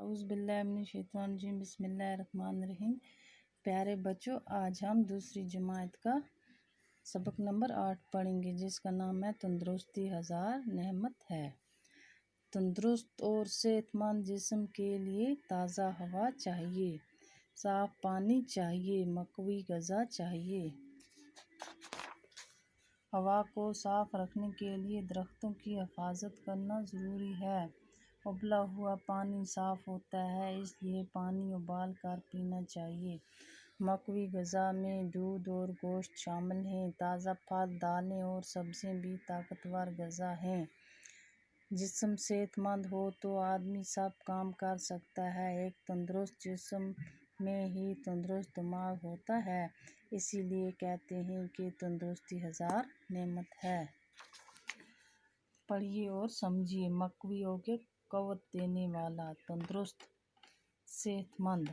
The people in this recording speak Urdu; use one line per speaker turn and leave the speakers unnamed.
اعوذ باللہ من الشیطان الرجیم، بسم اللہ الرحمن الرحیم۔ پیارے بچوں، آج ہم دوسری جماعت کا سبق نمبر 8 پڑھیں گے، جس کا نام ہے تندرستی ہزار نعمت ہے۔ تندرست اور صحت مند جسم کے لیے تازہ ہوا چاہیے، صاف پانی چاہیے، مقوی غذا چاہیے۔ ہوا کو صاف رکھنے کے لیے درختوں کی حفاظت کرنا ضروری ہے۔ ابلا ہوا پانی صاف ہوتا ہے، اس لیے پانی ابال کر پینا چاہیے۔ مقوی غذا میں دودھ اور گوشت شامل ہیں۔ تازہ پھل، دالیں اور سبزیاں بھی طاقتور غذا ہیں۔ جسم صحت مند ہو تو آدمی سب کام کر سکتا ہے۔ ایک تندرست جسم میں ہی تندرست دماغ ہوتا ہے، اسی لیے کہتے ہیں کہ تندرستی ہزار نعمت ہے۔ پڑھیے اور سمجھیے۔ مقوی قوت دینے والا، تندرست، صحت مند۔